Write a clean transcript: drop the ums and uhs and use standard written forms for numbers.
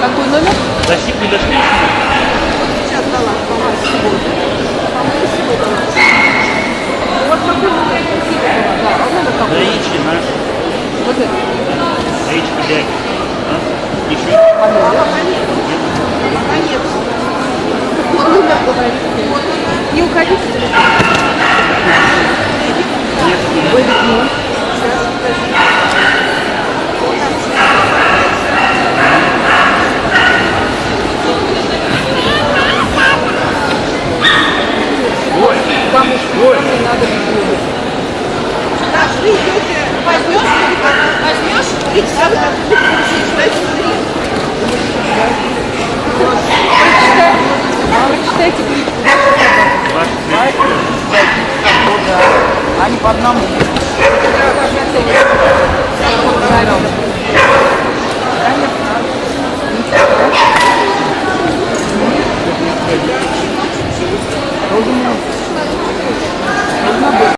Какой номер? Защитник не дошли. Сейчас дала. Вот какой номер? Да, номер какой? Гаичи наш. Вот это. Гаичи 5. Еще? Пока нет. Вот номер говорите. Не уходите. Ой, ну. Сейчас, подожди. Ой, надо было. Так, вы идете, возьмешь, и сразу прочитайте книжку. Они по одному.